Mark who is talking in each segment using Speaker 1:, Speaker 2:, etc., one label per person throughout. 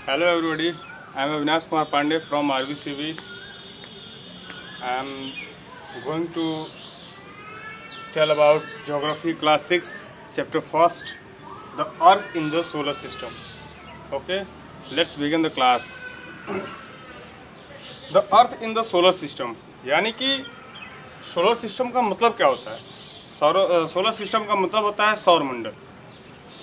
Speaker 1: Hello everybody, I am Avinash Kumar Pandey from RVCV. I am going to tell about Geography Class 6, Chapter 1st, the Earth in the Solar System. Okay, let's begin the class. The Earth in the Solar System, यानी कि solar system का मतलब क्या होता है? Solar system का मतलब होता है सौरमंडल।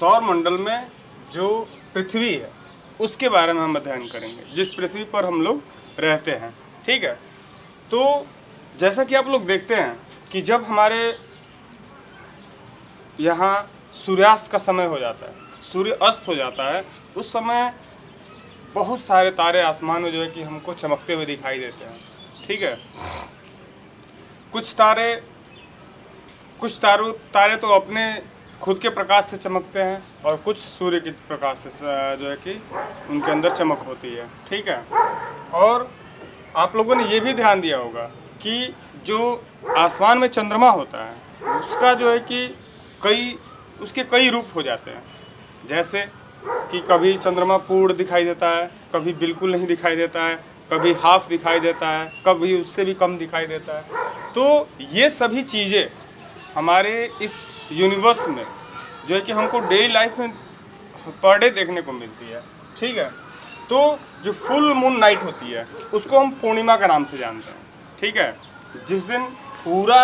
Speaker 1: सौरमंडल में जो पृथ्वी है उसके बारे में हम अध्ययन करेंगे, जिस पृथ्वी पर हम लोग रहते हैं। ठीक है, तो जैसा कि आप लोग देखते हैं कि जब हमारे यहाँ सूर्यास्त का समय हो जाता है, सूर्य अस्त हो जाता है, उस समय बहुत सारे तारे आसमान में जो है कि हमको चमकते हुए दिखाई देते हैं। ठीक है, कुछ तारे तो अपने खुद के प्रकाश से चमकते हैं और कुछ सूर्य के प्रकाश से जो है कि उनके अंदर चमक होती है। ठीक है, और आप लोगों ने ये भी ध्यान दिया होगा कि जो आसमान में चंद्रमा होता है उसका जो है कि उसके कई रूप हो जाते हैं। जैसे कि कभी चंद्रमा पूर्ण दिखाई देता है, कभी बिल्कुल नहीं दिखाई देता है, कभी हाफ दिखाई देता है, कभी उससे भी कम दिखाई देता है। तो ये सभी चीज़ें हमारे इस यूनिवर्स में जो है कि हमको डेली लाइफ में पर डे देखने को मिलती है। ठीक है, तो जो फुल मून नाइट होती है उसको हम पूर्णिमा का नाम से जानते हैं। ठीक है, जिस दिन पूरा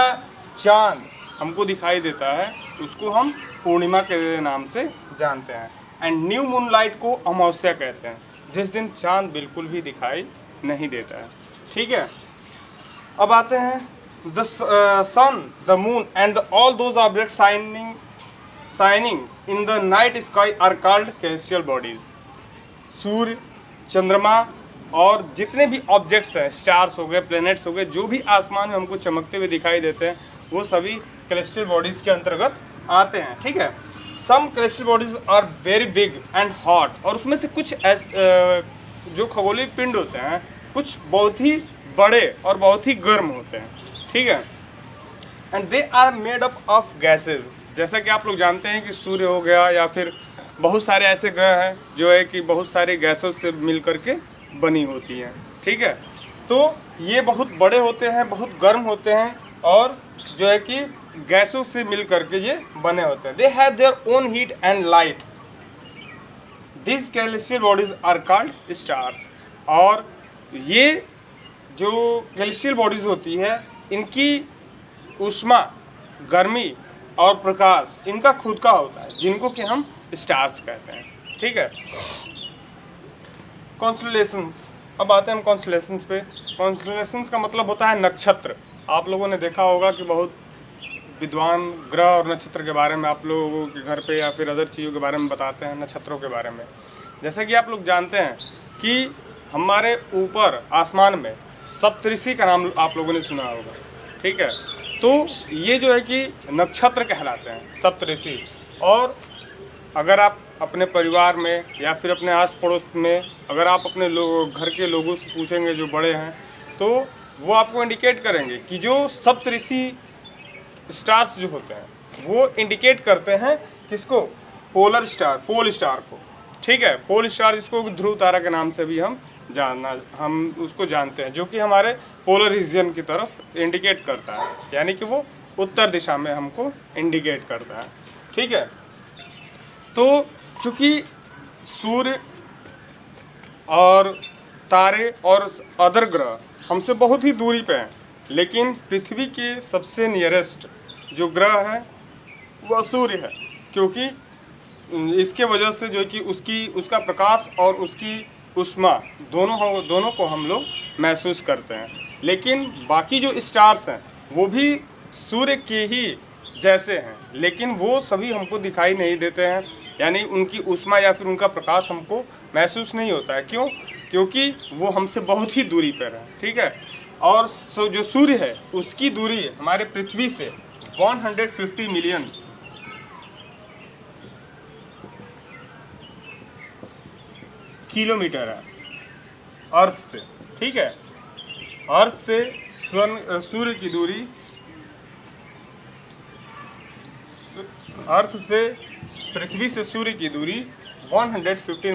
Speaker 1: चांद हमको दिखाई देता है उसको हम पूर्णिमा के नाम से जानते हैं। एंड न्यू मून लाइट को अमावस्या कहते हैं, जिस दिन चांद बिल्कुल भी दिखाई नहीं देता है। ठीक है, अब आते हैं the sun, the moon and all those objects shining in the night sky are called celestial bodies. सूर्य, चंद्रमा और जितने भी ऑब्जेक्ट्स हैं, स्टार्स हो गए, प्लैनेट्स हो गए, जो भी आसमान में हमको चमकते हुए दिखाई देते हैं वो सभी celestial bodies के अंतर्गत आते हैं। ठीक है, some celestial bodies are very big and hot, और उसमें से कुछ जो खगोलीय पिंड होते हैं कुछ बहुत ही बड़े और बहुत ही गर्म होते हैं। ठीक है, and they are made up of gases. जैसा कि आप लोग जानते हैं कि सूर्य हो गया या फिर बहुत सारे ऐसे ग्रह हैं जो है कि बहुत सारे गैसों से मिल करके बनी होती हैं। ठीक है, तो ये बहुत बड़े होते हैं, बहुत गर्म होते हैं और जो है कि गैसों से मिल करके ये बने होते हैं। They have their own heat and light. This celestial bodies are called stars. और ये जो कैलेस्टियल बॉडीज होती है इनकी ऊष्मा, गर्मी और प्रकाश इनका खुद का होता है, जिनको कि हम स्टार्स कहते हैं। ठीक है, कॉन्स्टलेशंस। अब आते हैं हम कॉन्स्टलेशंस पे। कॉन्स्टलेशंस का मतलब होता है नक्षत्र। आप लोगों ने देखा होगा कि बहुत विद्वान ग्रह और नक्षत्र के बारे में आप लोगों के घर पे या फिर अदर चीज़ों के बारे में बताते हैं, नक्षत्रों के बारे में। जैसा कि आप लोग जानते हैं कि हमारे ऊपर आसमान में सप्तऋषि का नाम आप लोगों ने सुना होगा। ठीक है, तो ये जो है कि नक्षत्र कहलाते हैं, सप्तऋषि। और अगर आप अपने परिवार में या फिर अपने आस पड़ोस में अगर आप अपने घर के लोगों से पूछेंगे जो बड़े हैं तो वो आपको इंडिकेट करेंगे कि जो सप्तऋषि स्टार्स जो होते हैं वो इंडिकेट करते हैं किसको? पोल स्टार को। ठीक है, पोल स्टार जिसको ध्रुव तारा के नाम से भी हम उसको जानते हैं, जो कि हमारे पोलर रीजन की तरफ इंडिकेट करता है, यानी कि वो उत्तर दिशा में हमको इंडिकेट करता है। ठीक है, तो चूँकि सूर्य और तारे और अदर ग्रह हमसे बहुत ही दूरी पे हैं, लेकिन पृथ्वी के सबसे नियरेस्ट जो ग्रह है वह सूर्य है, क्योंकि इसके वजह से जो है कि उसका प्रकाश और उसकी ऊष्मा दोनों को हम लोग महसूस करते हैं। लेकिन बाकी जो स्टार्स हैं वो भी सूर्य के ही जैसे हैं, लेकिन वो सभी हमको दिखाई नहीं देते हैं, यानी उनकी ऊष्मा या फिर उनका प्रकाश हमको महसूस नहीं होता है। क्यों? क्योंकि वो हमसे बहुत ही दूरी पर है। ठीक है, और जो सूर्य है उसकी दूरी हमारे पृथ्वी से 150 मिलियन किलोमीटर है अर्थ से। ठीक है, अर्थ से सूर्य की दूरी, अर्थ से पृथ्वी से सूर्य की दूरी 150